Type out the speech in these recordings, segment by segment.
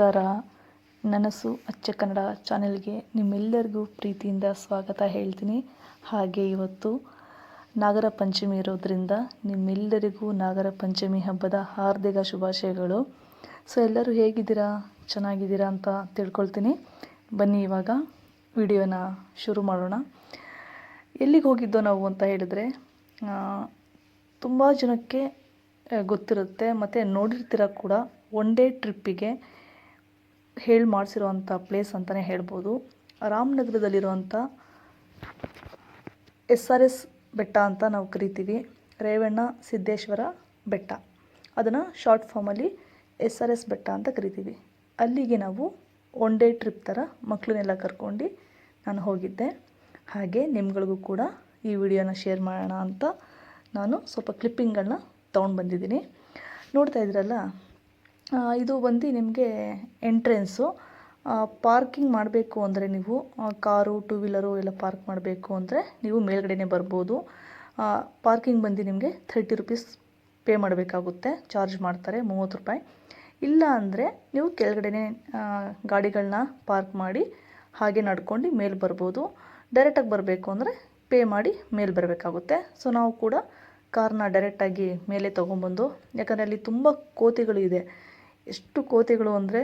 ನಮಸ್ಕಾರ. ನನಸು ಅಚ್ಚ ಕನ್ನಡ ಚಾನೆಲ್ಗೆ ನಿಮ್ಮೆಲ್ಲರಿಗೂ ಪ್ರೀತಿಯಿಂದ ಸ್ವಾಗತ ಹೇಳ್ತೀನಿ. ಹಾಗೆ ಇವತ್ತು ನಾಗರ ಪಂಚಮಿ ಇರೋದ್ರಿಂದ ನಿಮ್ಮೆಲ್ಲರಿಗೂ ನಾಗರ ಪಂಚಮಿ ಹಬ್ಬದ ಹಾರ್ದಿಕ ಶುಭಾಶಯಗಳು. ಸೊ ಎಲ್ಲರೂ ಹೇಗಿದ್ದೀರಾ, ಚೆನ್ನಾಗಿದ್ದೀರಾ ಅಂತ ತಿಳ್ಕೊಳ್ತೀನಿ. ಬನ್ನಿ ಇವಾಗ ವಿಡಿಯೋನ ಶುರು ಮಾಡೋಣ. ಎಲ್ಲಿಗೆ ಹೋಗಿದ್ದೋ ನಾವು ಅಂತ ಹೇಳಿದ್ರೆ, ತುಂಬ ಜನಕ್ಕೆ ಗೊತ್ತಿರುತ್ತೆ ಮತ್ತು ನೋಡಿರ್ತೀರ ಕೂಡ. ಒನ್ ಡೇ ಟ್ರಿಪ್ಪಿಗೆ ಹೇಳಿ ಮಾಡಿಸಿರುವಂಥ ಪ್ಲೇಸ್ ಅಂತಲೇ ಹೇಳ್ಬೋದು. ರಾಮನಗರದಲ್ಲಿರುವಂಥ SRS ಬೆಟ್ಟ ಅಂತ ನಾವು ಕರಿತೀವಿ. ರೇವಣ್ಣ ಸಿದ್ದೇಶ್ವರ ಬೆಟ್ಟ, ಅದನ್ನು ಶಾರ್ಟ್ ಫಾರ್ಮಲ್ಲಿ SRS ಬೆಟ್ಟ ಅಂತ ಕರಿತೀವಿ. ಅಲ್ಲಿಗೆ ನಾವು ಒನ್ ಡೇ ಟ್ರಿಪ್ ಥರ ಮಕ್ಕಳನ್ನೆಲ್ಲ ಕರ್ಕೊಂಡು ನಾನು ಹೋಗಿದ್ದೆ. ಹಾಗೆ ನಿಮ್ಗಳಿಗೂ ಕೂಡ ಈ ವಿಡಿಯೋನ ಶೇರ್ ಮಾಡೋಣ ಅಂತ ನಾನು ಸ್ವಲ್ಪ ಕ್ಲಿಪ್ಪಿಂಗ್ಗಳನ್ನ ತೊಗೊಂಡು ಬಂದಿದ್ದೀನಿ. ನೋಡ್ತಾ ಇದ್ದೀರಲ್ಲ, ಇದು ಬಂದು ನಿಮಗೆ ಎಂಟ್ರೆನ್ಸು. ಪಾರ್ಕಿಂಗ್ ಮಾಡಬೇಕು ಅಂದರೆ ನೀವು ಕಾರು, ಟೂ ವೀಲರು ಎಲ್ಲ ಪಾರ್ಕ್ ಮಾಡಬೇಕು ಅಂದರೆ ನೀವು ಮೇಲ್ಗಡೆನೇ ಬರ್ಬೋದು. ಪಾರ್ಕಿಂಗ್ ಬಂದು ನಿಮಗೆ 30 ರೂಪೀಸ್ ಪೇ ಮಾಡಬೇಕಾಗುತ್ತೆ, ಚಾರ್ಜ್ ಮಾಡ್ತಾರೆ 30 ರೂಪಾಯಿ. ಇಲ್ಲ ಅಂದರೆ ನೀವು ಕೆಳಗಡೆನೇ ಗಾಡಿಗಳನ್ನ ಪಾರ್ಕ್ ಮಾಡಿ ಹಾಗೆ ನಡ್ಕೊಂಡು ಮೇಲೆ ಬರ್ಬೋದು. ಡೈರೆಕ್ಟಾಗಿ ಬರಬೇಕು ಅಂದರೆ ಪೇ ಮಾಡಿ ಮೇಲೆ ಬರಬೇಕಾಗುತ್ತೆ. ಸೊ ನಾವು ಕೂಡ ಕಾರ್ನ ಡೈರೆಕ್ಟಾಗಿ ಮೇಲೆ ತೊಗೊಂಬಂದು, ಯಾಕಂದರೆ ಅಲ್ಲಿ ತುಂಬ ಕೋತಿಗಳು ಇದೆ. ಎಷ್ಟು ಕೋತಿಗಳು ಅಂದರೆ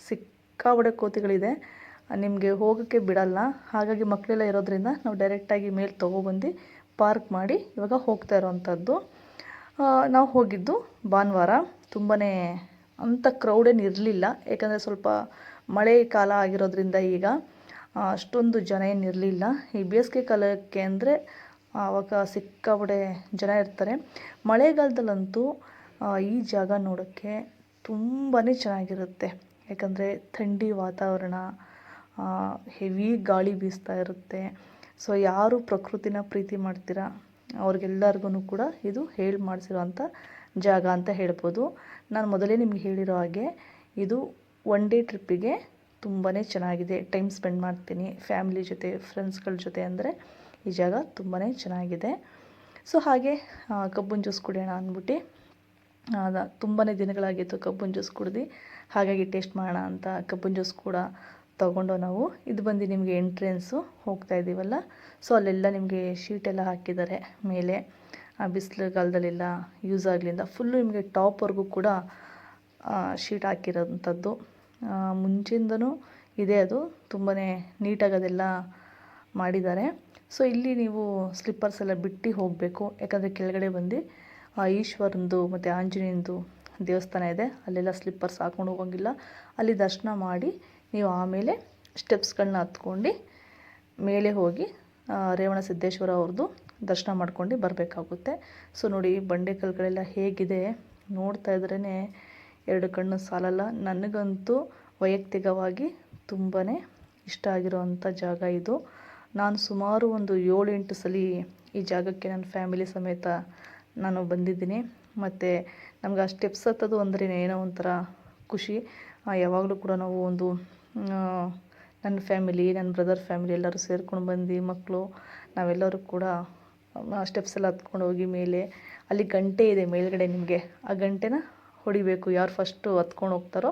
ಸಿಕ್ಕಾಬಡೆ ಕೋತಿಗಳಿದೆ, ನಿಮಗೆ ಹೋಗೋಕ್ಕೆ ಬಿಡಲ್ಲ. ಹಾಗಾಗಿ ಮಕ್ಕಳೆಲ್ಲ ಇರೋದ್ರಿಂದ ನಾವು ಡೈರೆಕ್ಟಾಗಿ ಮೇಲೆ ತೊಗೊಬಂದು ಪಾರ್ಕ್ ಮಾಡಿ ಇವಾಗ ಹೋಗ್ತಾ ಇರೋವಂಥದ್ದು. ನಾವು ಹೋಗಿದ್ದು ಭಾನುವಾರ. ತುಂಬಾ ಅಂಥ ಕ್ರೌಡೇನು ಇರಲಿಲ್ಲ, ಯಾಕಂದರೆ ಸ್ವಲ್ಪ ಮಳೆ ಕಾಲ ಆಗಿರೋದ್ರಿಂದ ಈಗ ಅಷ್ಟೊಂದು ಜನ ಏನಿರಲಿಲ್ಲ. ಈ ಬೇಸಿಗೆ ಕಾಲಕ್ಕೆ ಅಂದರೆ ಆವಾಗ ಸಿಕ್ಕಾಬಡೆ ಜನ ಇರ್ತಾರೆ. ಮಳೆಗಾಲದಲ್ಲಂತೂ ಈ ಜಾಗ ನೋಡೋಕ್ಕೆ ತುಂಬಾ ಚೆನ್ನಾಗಿರುತ್ತೆ, ಯಾಕಂದರೆ ಥಂಡಿ ವಾತಾವರಣ, ಹೆವಿ ಗಾಳಿ ಬೀಸ್ತಾ ಇರುತ್ತೆ. ಸೊ ಯಾರು ಪ್ರಕೃತಿನ ಪ್ರೀತಿ ಮಾಡ್ತೀರಾ ಅವ್ರಿಗೆಲ್ಲರಿಗೂ ಕೂಡ ಇದು ಹೇಳಿ ಮಾಡಿಸಿರೋವಂಥ ಜಾಗ ಅಂತ ಹೇಳ್ಬೋದು. ನಾನು ಮೊದಲೇ ನಿಮ್ಗೆ ಹೇಳಿರೋ ಹಾಗೆ ಇದು ಒನ್ ಡೇ ಟ್ರಿಪ್ಪಿಗೆ ತುಂಬಾ ಚೆನ್ನಾಗಿದೆ. ಟೈಮ್ ಸ್ಪೆಂಡ್ ಮಾಡ್ತೀನಿ ಫ್ಯಾಮಿಲಿ ಜೊತೆ, ಫ್ರೆಂಡ್ಸ್ಗಳ ಜೊತೆ ಅಂದರೆ ಈ ಜಾಗ ತುಂಬಾ ಚೆನ್ನಾಗಿದೆ. ಸೊ ಹಾಗೆ ಕಬ್ಬಿನ ಜ್ಯೂಸ್ ಕುಡಿಯೋಣ ಅಂದ್ಬಿಟ್ಟು, ತುಂಬಾ ದಿನಗಳಾಗಿತ್ತು ಕಬ್ಬಿನ ಜ್ಯೂಸ್ ಕುಡ್ದು, ಹಾಗಾಗಿ ಟೇಸ್ಟ್ ಮಾಡೋಣ ಅಂತ ಕಬ್ಬಿನ ಜ್ಯೂಸ್ ಕೂಡ ತೊಗೊಂಡು ನಾವು. ಇದು ಬಂದು ನಿಮಗೆ ಎಂಟ್ರೆನ್ಸು, ಹೋಗ್ತಾ ಇದ್ದೀವಲ್ಲ. ಸೊ ಅಲ್ಲೆಲ್ಲ ನಿಮಗೆ ಶೀಟೆಲ್ಲ ಹಾಕಿದ್ದಾರೆ ಮೇಲೆ, ಬಿಸಿಲುಗಾಲದಲ್ಲೆಲ್ಲ ಯೂಸ್ ಆಗಲಿಂದ ಫುಲ್ಲು ನಿಮಗೆ ಟಾಪ್ವರೆಗೂ ಕೂಡ ಶೀಟ್ ಹಾಕಿರೋಂಥದ್ದು. ಮುಂಚಿಂದನೂ ಇದೆ, ಅದು ತುಂಬಾ ನೀಟಾಗಿ ಅದೆಲ್ಲ ಮಾಡಿದ್ದಾರೆ. ಸೊ ಇಲ್ಲಿ ನೀವು ಸ್ಲಿಪ್ಪರ್ಸ್ ಎಲ್ಲ ಬಿಟ್ಟು ಹೋಗಬೇಕು, ಯಾಕಂದರೆ ಕೆಳಗಡೆ ಬಂದು ಈಶ್ವರಂದು ಮತ್ತು ಆಂಜನೇಯಂದು ದೇವಸ್ಥಾನ ಇದೆ. ಅಲ್ಲೆಲ್ಲ ಸ್ಲಿಪ್ಪರ್ಸ್ ಹಾಕ್ಕೊಂಡು ಹೋಗೋಂಗಿಲ್ಲ. ಅಲ್ಲಿ ದರ್ಶನ ಮಾಡಿ ನೀವು ಆಮೇಲೆ ಸ್ಟೆಪ್ಸ್ಗಳನ್ನ ಹತ್ಕೊಂಡು ಮೇಲೆ ಹೋಗಿ ರೇವಣ ಸಿದ್ದೇಶ್ವರ ಅವ್ರದ್ದು ದರ್ಶನ ಮಾಡ್ಕೊಂಡು ಬರಬೇಕಾಗುತ್ತೆ. ಸೊ ನೋಡಿ ಬಂಡೆಕಲ್ಲುಗಳೆಲ್ಲ ಹೇಗಿದೆ, ನೋಡ್ತಾ ಇದ್ರೇ ಎರಡು ಕಣ್ಣು ಸಾಲಲ್ಲ. ನನಗಂತೂ ವೈಯಕ್ತಿಕವಾಗಿ ತುಂಬಾ ಇಷ್ಟ ಆಗಿರೋವಂಥ ಜಾಗ ಇದು. ನಾನು ಸುಮಾರು ಒಂದು 7-8 ಸಲ ಈ ಜಾಗಕ್ಕೆ ನನ್ನ ಫ್ಯಾಮಿಲಿ ಸಮೇತ ನಾನು ಬಂದಿದ್ದೀನಿ. ಮತ್ತು ನಮ್ಗೆ ಆ ಸ್ಟೆಪ್ಸ್ ಹತ್ತೋದು ಅಂದ್ರೆ ಏನೋ ಒಂಥರ ಖುಷಿ. ಯಾವಾಗಲೂ ಕೂಡ ನಾವು ಒಂದು ನನ್ನ ಫ್ಯಾಮಿಲಿ, ನನ್ನ ಬ್ರದರ್ ಫ್ಯಾಮಿಲಿ ಎಲ್ಲರೂ ಸೇರ್ಕೊಂಡು ಬಂದು, ಮಕ್ಕಳು ನಾವೆಲ್ಲರೂ ಕೂಡ ಸ್ಟೆಪ್ಸ್ ಎಲ್ಲ ಹತ್ಕೊಂಡು ಹೋಗಿ ಮೇಲೆ, ಅಲ್ಲಿ ಗಂಟೆ ಇದೆ ಮೇಲ್ಗಡೆ, ನಿಮಗೆ ಆ ಗಂಟೆನ ಹೊಡಿಬೇಕು. ಯಾರು ಫಸ್ಟು ಹತ್ಕೊಂಡು ಹೋಗ್ತಾರೋ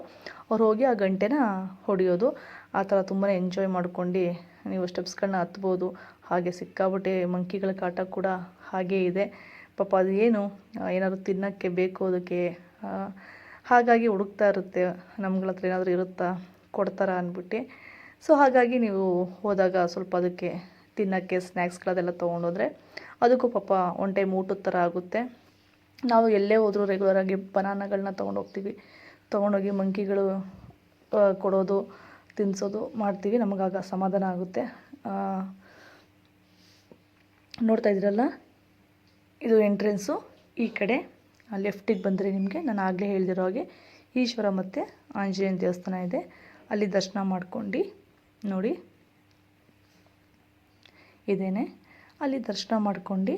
ಅವ್ರು ಹೋಗಿ ಆ ಗಂಟೆನ ಹೊಡೆಯೋದು. ಆ ಥರ ತುಂಬಾ ಎಂಜಾಯ್ ಮಾಡ್ಕೊಂಡು ನೀವು ಸ್ಟೆಪ್ಸ್ಗಳನ್ನ ಹತ್ಬೋದು. ಹಾಗೆ ಸಿಕ್ಕಾಬಿಟ್ಟೆ ಮಂಕಿಗಳ ಕಾಟ ಕೂಡ ಹಾಗೇ ಇದೆ. ಪಾಪ ಅದು ಏನಾದರೂ ತಿನ್ನೋಕ್ಕೆ ಬೇಕು ಅದಕ್ಕೆ, ಹಾಗಾಗಿ ಹುಡುಕ್ತಾ ಇರುತ್ತೆ ನಮ್ಗಳ ಹತ್ರ ಏನಾದರೂ ಇರುತ್ತಾ, ಕೊಡ್ತಾರಾ ಅಂದ್ಬಿಟ್ಟು. ಸೊ ಹಾಗಾಗಿ ನೀವು ಹೋದಾಗ ಸ್ವಲ್ಪ ಅದಕ್ಕೆ ತಿನ್ನೋಕ್ಕೆ ಸ್ನ್ಯಾಕ್ಸ್ಗಳದೆಲ್ಲ ತೊಗೊಂಡೋದ್ರೆ ಅದಕ್ಕೂ ಪಾಪ ಒನ್ ಟೈಮ್ ಊಟದ ಥರ ಆಗುತ್ತೆ. ನಾವು ಎಲ್ಲೇ ಹೋದರೂ ರೆಗ್ಯುಲರಾಗಿ ಬನಾನಾಗಳನ್ನ ತೊಗೊಂಡೋಗ್ತೀವಿ, ತೊಗೊಂಡೋಗಿ ಮಂಕಿಗಳು ಕೊಡೋದು, ತಿನ್ನಿಸೋದು ಮಾಡ್ತೀವಿ. ನಮಗಾಗ ಸಮಾಧಾನ ಆಗುತ್ತೆ. ನೋಡ್ತಾ ಇದ್ದೀರಲ್ಲ, ಇದು ಎಂಟ್ರೆನ್ಸು. ಈ ಕಡೆ ಲೆಫ್ಟಿಗೆ ಬಂದರೆ ನಿಮಗೆ ನಾನು ಆಗಲೇ ಹೇಳ್ದಿರೋ ಹಾಗೆ ಈಶ್ವರ ಮತ್ತು ಆಂಜನೇಯನ ದೇವಸ್ಥಾನ ಇದೆ. ಅಲ್ಲಿ ದರ್ಶನ ಮಾಡ್ಕೊಂಡು ನೋಡಿ, ಇದೇನೆ, ಅಲ್ಲಿ ದರ್ಶನ ಮಾಡ್ಕೊಂಡು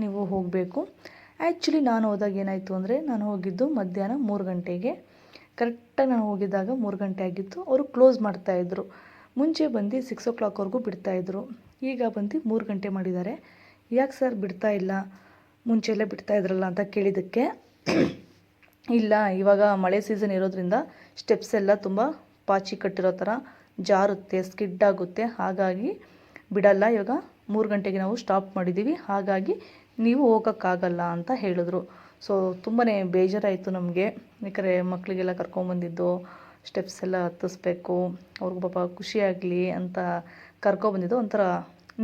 ನೀವು ಹೋಗಬೇಕು. ಆ್ಯಕ್ಚುಲಿ ನಾನು ಹೋದಾಗ ಏನಾಯಿತು ಅಂದರೆ, ನಾನು ಹೋಗಿದ್ದು ಮಧ್ಯಾಹ್ನ 3 ಗಂಟೆಗೆ. ಕರೆಕ್ಟಾಗಿ ನಾನು ಹೋಗಿದ್ದಾಗ 3 ಗಂಟೆ ಆಗಿತ್ತು. ಅವರು ಕ್ಲೋಸ್ ಮಾಡ್ತಾಯಿದ್ರು. ಮುಂಚೆ ಬಂದು 6 o'clockವರೆಗೂ ಬಿಡ್ತಾಯಿದ್ರು. ಈಗ ಬಂದು 3 ಗಂಟೆ ಮಾಡಿದ್ದಾರೆ. ಯಾಕೆ ಸರ್ ಬಿಡ್ತಾಯಿಲ್ಲ, ಮುಂಚೆಲ್ಲೇ ಬಿಡ್ತಾಯಿದ್ರಲ್ಲ ಅಂತ ಕೇಳಿದ್ದಕ್ಕೆ ಇಲ್ಲ, ಇವಾಗ ಮಳೆ ಸೀಸನ್ ಇರೋದ್ರಿಂದ ಸ್ಟೆಪ್ಸ್ ಎಲ್ಲ ತುಂಬ ಪಾಚಿ ಕಟ್ಟಿರೋ ಥರ ಜಾರುತ್ತೆ, ಸ್ಕಿಡ್ ಆಗುತ್ತೆ. ಹಾಗಾಗಿ ಬಿಡಲ್ಲ. ಇವಾಗ 3 ಗಂಟೆಗೆ ನಾವು ಸ್ಟಾಪ್ ಮಾಡಿದ್ದೀವಿ, ಹಾಗಾಗಿ ನೀವು ಹೋಗೋಕ್ಕಾಗಲ್ಲ ಅಂತ ಹೇಳಿದ್ರು. ಸೊ ತುಂಬಾ ಬೇಜಾರಾಯಿತು ನಮಗೆ. ಯಾಕಂದರೆ ಮಕ್ಕಳಿಗೆಲ್ಲ ಕರ್ಕೊಂಬಂದಿದ್ದು, ಸ್ಟೆಪ್ಸ್ ಎಲ್ಲ ಹತ್ತಿಸ್ಬೇಕು, ಅವ್ರಿಗೂ ಪಾಪ ಖುಷಿಯಾಗಲಿ ಅಂತ ಕರ್ಕೊಬಂದಿದ್ದು. ಒಂಥರ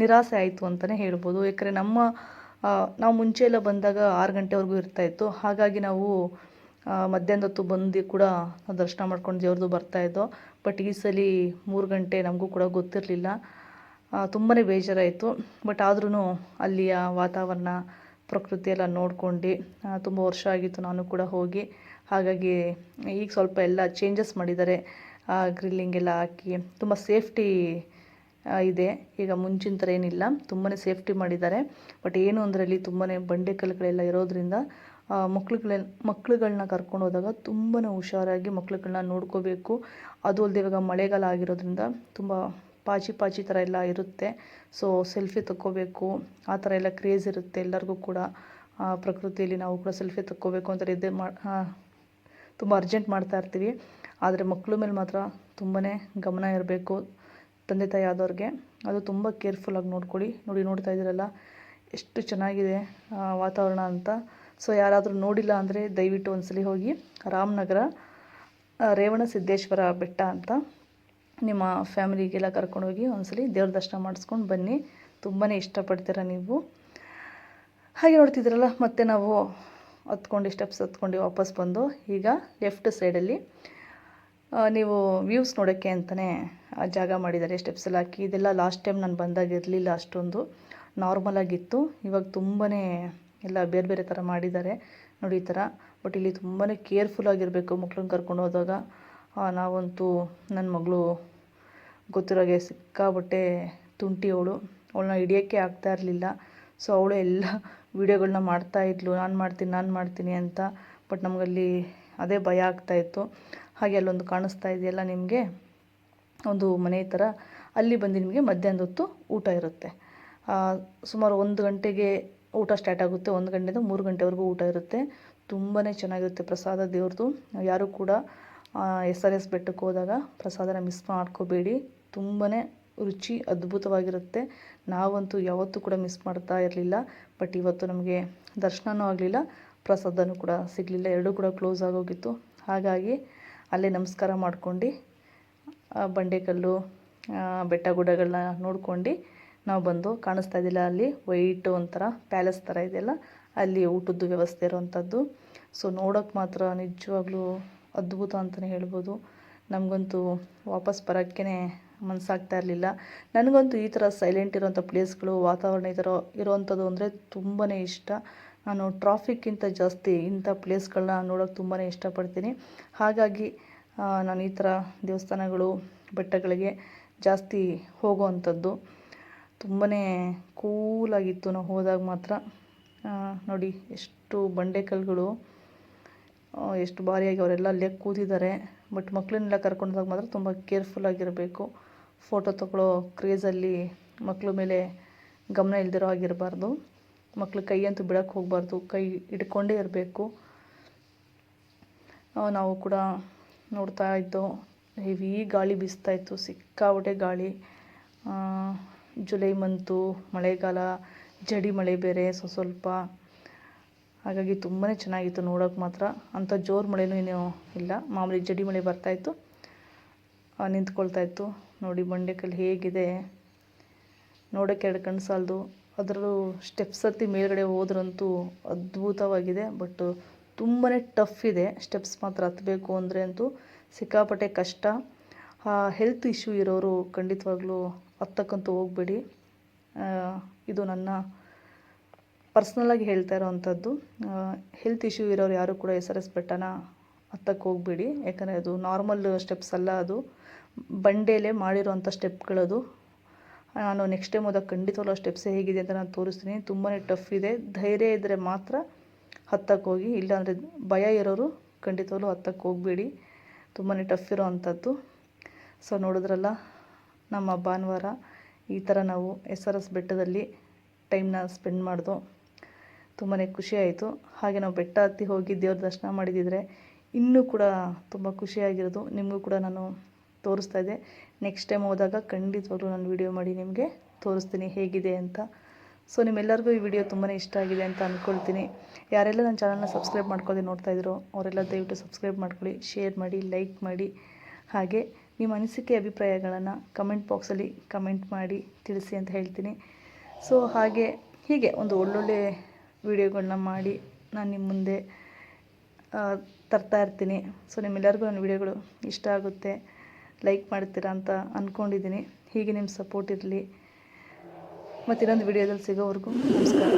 ನಿರಾಸೆ ಆಯಿತು ಅಂತಲೇ ಹೇಳ್ಬೋದು. ಯಾಕಂದರೆ ನಾವು ಮುಂಚೆ ಎಲ್ಲ ಬಂದಾಗ 6 ಗಂಟೆವರೆಗೂ ಇರ್ತಾಯಿತ್ತು. ಹಾಗಾಗಿ ನಾವು ಮಧ್ಯಾಹ್ನದ ಹೊತ್ತು ಬಂದು ಕೂಡ ದರ್ಶನ ಮಾಡ್ಕೊಂಡು ದೇವ್ರದ್ದು ಬರ್ತಾಯಿದ್ದೋ. ಬಟ್ ಈ ಸಲ 3 ಗಂಟೆ ನಮಗೂ ಕೂಡ ಗೊತ್ತಿರಲಿಲ್ಲ. ತುಂಬಾ ಬೇಜಾರಾಯಿತು. ಬಟ್ ಆದ್ರೂ ಅಲ್ಲಿಯ ವಾತಾವರಣ, ಪ್ರಕೃತಿ ಎಲ್ಲ ನೋಡ್ಕೊಂಡು, ತುಂಬ ವರ್ಷ ಆಗಿತ್ತು ನಾನು ಕೂಡ ಹೋಗಿ. ಹಾಗಾಗಿ ಈಗ ಸ್ವಲ್ಪ ಎಲ್ಲ ಚೇಂಜಸ್ ಮಾಡಿದ್ದಾರೆ. ಗ್ರಿಲ್ಲಿಂಗ್ ಎಲ್ಲ ಹಾಕಿ ತುಂಬ ಸೇಫ್ಟಿ ಇದೆ. ಈಗ ಮುಂಚಿನ ಥರ ಏನಿಲ್ಲ, ತುಂಬಾ ಸೇಫ್ಟಿ ಮಾಡಿದ್ದಾರೆ. ಬಟ್ ಏನು ಅಂದರೆ ಅಲ್ಲಿ ತುಂಬಾ ಬಂಡೆ ಕಲ್ಲುಗಳೆಲ್ಲ ಇರೋದ್ರಿಂದ ಮಕ್ಳುಗಳನ್ನ ಕರ್ಕೊಂಡು ಹೋದಾಗ ತುಂಬಾ ಹುಷಾರಾಗಿ ಮಕ್ಳುಗಳನ್ನ ನೋಡ್ಕೋಬೇಕು. ಅದು ಅಲ್ಲದೆ ಇವಾಗ ಮಳೆಗಾಲ ಆಗಿರೋದ್ರಿಂದ ತುಂಬ ಪಾಚಿ ಥರ ಎಲ್ಲ ಇರುತ್ತೆ. ಸೊ ಸೆಲ್ಫಿ ತಕ್ಕೋಬೇಕು, ಆ ಥರ ಎಲ್ಲ ಕ್ರೇಜ್ ಇರುತ್ತೆ ಎಲ್ಲರಿಗೂ ಕೂಡ. ಪ್ರಕೃತಿಯಲ್ಲಿ ನಾವು ಕೂಡ ಸೆಲ್ಫಿ ತಕ್ಕೋಬೇಕು ಅಂತ ತುಂಬ ಅರ್ಜೆಂಟ್ ಮಾಡ್ತಾ ಇರ್ತೀವಿ. ಆದರೆ ಮಕ್ಕಳ ಮೇಲೆ ಮಾತ್ರ ತುಂಬಾ ಗಮನ ಇರಬೇಕು ತಂದೆ ತಾಯಿ ಆದವ್ರಿಗೆ. ಅದು ತುಂಬ ಕೇರ್ಫುಲ್ಲಾಗಿ ನೋಡ್ಕೊಳ್ಳಿ. ನೋಡ್ತಾ ಇದ್ದೀರಲ್ಲ ಎಷ್ಟು ಚೆನ್ನಾಗಿದೆ ವಾತಾವರಣ ಅಂತ. ಸೊ ಯಾರಾದರೂ ನೋಡಿಲ್ಲ ಅಂದರೆ ದಯವಿಟ್ಟು ಒಂದ್ಸಲಿ ಹೋಗಿ. ರಾಮನಗರ ರೇವಣಸಿದ್ದೇಶ್ವರ ಬೆಟ್ಟ ಅಂತ ನಿಮ್ಮ ಫ್ಯಾಮಿಲಿಗೆಲ್ಲ ಕರ್ಕೊಂಡೋಗಿ ಒಂದ್ಸಲಿ ದೇವ್ರ ದರ್ಶನ ಮಾಡಿಸ್ಕೊಂಡು ಬನ್ನಿ. ತುಂಬಾ ಇಷ್ಟಪಡ್ತೀರ ನೀವು. ಹಾಗೆ ನೋಡ್ತಿದ್ದೀರಲ್ಲ, ಮತ್ತೆ ನಾವು ಸ್ಟೆಪ್ಸ್ ಹತ್ಕೊಂಡು ವಾಪಸ್ ಬಂದು ಈಗ ಲೆಫ್ಟ್ ಸೈಡಲ್ಲಿ ನೀವು ವ್ಯೂಸ್ ನೋಡೋಕ್ಕೆ ಅಂತಲೇ ಜಾಗ ಮಾಡಿದ್ದಾರೆ. ಸ್ಟೆಪ್ಸ್ ಎಲ್ಲ ಹಾಕಿ. ಇದೆಲ್ಲ ಲಾಸ್ಟ್ ಟೈಮ್ ನಾನು ಬಂದಾಗ ಇರಲಿಲ್ಲ, ಅಷ್ಟೊಂದು ನಾರ್ಮಲ್ ಆಗಿತ್ತು. ಇವಾಗ ತುಂಬಾ ಎಲ್ಲ ಬೇರೆ ಬೇರೆ ಥರ ಮಾಡಿದ್ದಾರೆ ನೋಡಿ ಈ ಥರ. ಬಟ್ ಇಲ್ಲಿ ತುಂಬಾ ಕೇರ್ಫುಲ್ಲಾಗಿರಬೇಕು ಮಕ್ಳನ್ನ ಕರ್ಕೊಂಡು ಹೋದಾಗ. ನಾವಂತೂ ನನ್ನ ಮಗಳು ಗೊತ್ತಿರೋಗೆ ಸಿಕ್ಕಾಬಟ್ಟೆ ತುಂಟಿ ಅವಳನ್ನ ಹಿಡಿಯೋಕ್ಕೆ ಆಗ್ತಾ ಇರಲಿಲ್ಲ. ಸೊ ಅವಳು ಎಲ್ಲ ವೀಡಿಯೋಗಳನ್ನ ಮಾಡ್ತಾಯಿದ್ಲು, ನಾನು ಮಾಡ್ತೀನಿ ಅಂತ. ಬಟ್ ನಮಗಲ್ಲಿ ಅದೇ ಭಯ ಆಗ್ತಾಯಿತ್ತು. ಹಾಗೆ ಅಲ್ಲೊಂದು ಕಾಣಿಸ್ತಾ ಇದೆಯಲ್ಲ ನಿಮಗೆ, ಒಂದು ಮನೆ ಥರ. ಅಲ್ಲಿ ಬಂದು ನಿಮಗೆ ಮಧ್ಯಾಹ್ನದ ಹೊತ್ತು ಊಟ ಇರುತ್ತೆ. ಸುಮಾರು 1 ಗಂಟೆಗೆ ಊಟ ಸ್ಟಾರ್ಟ್ ಆಗುತ್ತೆ. 1 ಗಂಟೆಯಿಂದ 3 ಗಂಟೆವರೆಗೂ ಊಟ ಇರುತ್ತೆ. ತುಂಬಾ ಚೆನ್ನಾಗಿರುತ್ತೆ ಪ್ರಸಾದ ದೇವ್ರದ್ದು. ಯಾರೂ ಕೂಡ SRS ಬೆಟ್ಟಕ್ಕೆ ಹೋದಾಗ ಪ್ರಸಾದನ ಮಿಸ್ ಮಾಡ್ಕೋಬೇಡಿ. ತುಂಬಾ ರುಚಿ ಅದ್ಭುತವಾಗಿರುತ್ತೆ. ನಾವಂತೂ ಯಾವತ್ತೂ ಕೂಡ ಮಿಸ್ ಮಾಡ್ತಾ ಇರಲಿಲ್ಲ. ಬಟ್ ಇವತ್ತು ನಮಗೆ ದರ್ಶನವೂ ಆಗಲಿಲ್ಲ, ಪ್ರಸಾದನೂ ಕೂಡ ಸಿಗಲಿಲ್ಲ. ಎರಡೂ ಕೂಡ ಕ್ಲೋಸ್ ಆಗೋಗಿತ್ತು. ಹಾಗಾಗಿ ಅಲ್ಲೇ ನಮಸ್ಕಾರ ಮಾಡ್ಕೊಂಡು ಬಂಡೆಕಲ್ಲು, ಬೆಟ್ಟ ಗುಡ್ಡಗಳನ್ನ ನೋಡ್ಕೊಂಡು ನಾವು ಬಂದು, ಕಾಣಿಸ್ತಾ ಇದ್ದಿಲ್ಲ ಅಲ್ಲಿ ವೈಟ್ ಒಂಥರ ಪ್ಯಾಲೇಸ್ ಥರ ಇದೆಯಲ್ಲ, ಅಲ್ಲಿ ಊಟದ್ದು ವ್ಯವಸ್ಥೆ ಇರೋವಂಥದ್ದು. ಸೊ ನೋಡೋಕ್ಕೆ ಮಾತ್ರ ನಿಜವಾಗ್ಲೂ ಅದ್ಭುತ ಅಂತಲೇ ಹೇಳ್ಬೋದು. ನಮಗಂತೂ ವಾಪಸ್ ಬರೋಕ್ಕೇ ಮನಸ್ಸಾಗ್ತಾ ಇರಲಿಲ್ಲ. ನನಗಂತೂ ಈ ಥರ ಸೈಲೆಂಟ್ ಇರೋವಂಥ ಪ್ಲೇಸ್ಗಳು, ವಾತಾವರಣ ಈ ಥರ ಇರೋವಂಥದ್ದು ಅಂದರೆ ತುಂಬಾ ಇಷ್ಟ. ನಾನು ಟ್ರಾಫಿಕ್ಕಿಂತ ಜಾಸ್ತಿ ಇಂಥ ಪ್ಲೇಸ್ಗಳನ್ನ ನೋಡೋಕ್ಕೆ ತುಂಬಾ ಇಷ್ಟಪಡ್ತೀನಿ. ಹಾಗಾಗಿ ನಾನು ಈ ಥರ ದೇವಸ್ಥಾನಗಳು, ಬೆಟ್ಟಗಳಿಗೆ ಜಾಸ್ತಿ ಹೋಗೋವಂಥದ್ದು. ತುಂಬಾ ಕೂಲಾಗಿತ್ತು ನಾವು ಹೋದಾಗ ಮಾತ್ರ. ನೋಡಿ ಎಷ್ಟು ಬಂಡೆಕಲ್ಲುಗಳು, ಎಷ್ಟು ಭಾರಿಯಾಗಿ ಅವರೆಲ್ಲ ಅಲ್ಲೇ ಕೂತಿದ್ದಾರೆ. ಬಟ್ ಮಕ್ಕಳನ್ನೆಲ್ಲ ಕರ್ಕೊಂಡೋದಾಗ ಮಾತ್ರ ತುಂಬ ಕೇರ್ಫುಲ್ಲಾಗಿರಬೇಕು. ಫೋಟೋ ತಗೊಳ್ಳೋ ಕ್ರೇಜಲ್ಲಿ ಮಕ್ಕಳ ಮೇಲೆ ಗಮನ ಇಲ್ದಿರೋ ಆಗಿರಬಾರ್ದು. ಮಕ್ಳ ಕೈಯಂತೂ ಬಿಡೋಕ್ಕೆ ಹೋಗಬಾರ್ದು, ಕೈ ಹಿಡ್ಕೊಂಡೇ ಇರಬೇಕು. ನಾವು ಕೂಡ ನೋಡ್ತಾ ಇದ್ದೋ, ಹೆವಿ ಗಾಳಿ ಬೀಸ್ತಾಯಿತ್ತು, ಸಿಕ್ಕಾಪಟ್ಟೆ ಗಾಳಿ. ಜುಲೈ ಮಂತು, ಮಳೆಗಾಲ, ಜಡಿ ಮಳೆ ಬೇರೆ ಸ್ವಲ್ಪ. ಹಾಗಾಗಿ ತುಂಬಾ ಚೆನ್ನಾಗಿತ್ತು ನೋಡೋಕೆ ಮಾತ್ರ. ಅಂಥ ಜೋರು ಮಳೆನೂ ಏನೂ ಇಲ್ಲ, ಮಾಮೂಲಿ ಜಡಿ ಮಳೆ ಬರ್ತಾಯಿತ್ತು, ನಿಂತ್ಕೊಳ್ತಾಯಿತ್ತು. ನೋಡಿ ಬಂಡೆಕಲ್ಲು ಹೇಗಿದೆ ನೋಡೋಕ್ಕೆ 2 ಕಣ್ಣು ಸಾಲದು. ಅದರಲ್ಲೂ ಸ್ಟೆಪ್ಸ್ ಹತ್ತಿ ಮೇಲ್ಗಡೆ ಹೋದ್ರಂತೂ ಅದ್ಭುತವಾಗಿದೆ. ಬಟ್ ತುಂಬಾ ಟಫ್ ಇದೆ ಸ್ಟೆಪ್ಸ್ ಮಾತ್ರ. ಹತ್ತಬೇಕು ಅಂದರೆ ಅಂತೂ ಸಿಕ್ಕಾಪಟ್ಟೆ ಕಷ್ಟ. ಹೆಲ್ತ್ ಇಶ್ಯೂ ಇರೋರು ಖಂಡಿತವಾಗ್ಲೂ ಹತ್ತಕ್ಕಂತೂ ಹೋಗಬೇಡಿ. ಇದು ನನ್ನ ಪರ್ಸ್ನಲಾಗಿ ಹೇಳ್ತಾ ಇರೋವಂಥದ್ದು. ಹೆಲ್ತ್ ಇಶ್ಯೂ ಇರೋರು ಯಾರು ಕೂಡ SRS ಬೆಟ್ಟನ ಹತ್ತಕ್ಕೆ ಹೋಗಬೇಡಿ. ಯಾಕಂದರೆ ಅದು ನಾರ್ಮಲ್ ಸ್ಟೆಪ್ಸ್ ಅಲ್ಲ, ಅದು ಬಂಡೆಯಲ್ಲೇ ಮಾಡಿರೋವಂಥ ಸ್ಟೆಪ್ಗಳದು. ನಾನು ನೆಕ್ಸ್ಟ್ ಟೈಮ್ ಹೋದಾಗ ಖಂಡಿತವಾಗ್ಲೂ ಸ್ಟೆಪ್ಸ್ ಹೇಗಿದೆ ಅಂತ ನಾನು ತೋರಿಸ್ತೀನಿ. ತುಂಬಾ ಟಫ್ ಇದೆ. ಧೈರ್ಯ ಇದ್ದರೆ ಮಾತ್ರ ಹತ್ತಕ್ಕೆ ಹೋಗಿ, ಇಲ್ಲಾಂದರೆ ಭಯ ಇರೋರು ಖಂಡಿತವಾಗ್ಲೂ ಹತ್ತಕ್ಕೆ ಹೋಗಬೇಡಿ. ತುಂಬಾ ಟಫ್ ಇರೋ ಅಂಥದ್ದು. ಸೊ ನೋಡಿದ್ರಲ್ಲ, ನಮ್ಮ ಭಾನುವಾರ ಈ ಥರ ನಾವು SRS ಬೆಟ್ಟದಲ್ಲಿ ಟೈಮ್ನ ಸ್ಪೆಂಡ್ ಮಾಡ್ದೋ. ತುಂಬಾ ಖುಷಿಯಾಯಿತು. ಹಾಗೆ ನಾವು ಬೆಟ್ಟ ಹತ್ತಿ ಹೋಗಿ ದೇವ್ರ ದರ್ಶನ ಮಾಡಿದಿದ್ರೆ ಇನ್ನೂ ಕೂಡ ತುಂಬ ಖುಷಿಯಾಗಿರೋದು. ನಿಮಗೂ ಕೂಡ ನಾನು ತೋರಿಸ್ತಾ ಇದ್ದೆ. ನೆಕ್ಸ್ಟ್ ಟೈಮ್ ಹೋದಾಗ ಖಂಡಿತವಾಗ್ಲೂ ನಾನು ವಿಡಿಯೋ ಮಾಡಿ ನಿಮಗೆ ತೋರಿಸ್ತೀನಿ ಹೇಗಿದೆ ಅಂತ. ಸೊ ನಿಮ್ಮೆಲ್ಲರಿಗೂ ಈ ವಿಡಿಯೋ ತುಂಬಾ ಇಷ್ಟ ಆಗಿದೆ ಅಂತ ಅಂದ್ಕೊಳ್ತೀನಿ. ಯಾರೆಲ್ಲ ನನ್ನ ಚಾನಲ್ನ ಸಬ್ಸ್ಕ್ರೈಬ್ ಮಾಡ್ಕೊಳ್ಳಿ ನೋಡ್ತಾ ಇದ್ರು ಅವರೆಲ್ಲ ದಯವಿಟ್ಟು ಸಬ್ಸ್ಕ್ರೈಬ್ ಮಾಡ್ಕೊಳ್ಳಿ, ಶೇರ್ ಮಾಡಿ, ಲೈಕ್ ಮಾಡಿ. ಹಾಗೆ ನಿಮ್ಮ ಅನಿಸಿಕೆ ಅಭಿಪ್ರಾಯಗಳನ್ನು ಕಮೆಂಟ್ ಬಾಕ್ಸಲ್ಲಿ ಕಮೆಂಟ್ ಮಾಡಿ ತಿಳಿಸಿ ಅಂತ ಹೇಳ್ತೀನಿ. ಸೊ ಹಾಗೆ ಹೀಗೆ ಒಂದು ಒಳ್ಳೊಳ್ಳೆ ವಿಡಿಯೋಗಳನ್ನ ಮಾಡಿ ನಾನು ನಿಮ್ಮ ಮುಂದೆ ತರ್ತಾ ಇರ್ತೀನಿ. ಸೊ ನಿಮ್ಮೆಲ್ಲರಿಗೂ ನನ್ನ ವಿಡಿಯೋಗಳು ಇಷ್ಟ ಆಗುತ್ತೆ, ಲೈಕ್ ಮಾಡ್ತೀರಾ ಅಂತ ಅಂದ್ಕೊಂಡಿದ್ದೀನಿ. ಹೀಗೆ ನಿಮ್ಮ ಸಪೋರ್ಟ್ ಇರಲಿ. ಮತ್ತು ಇನ್ನೊಂದು ವಿಡಿಯೋದಲ್ಲಿ ಸಿಗೋವರೆಗೂ ನಮಸ್ಕಾರ.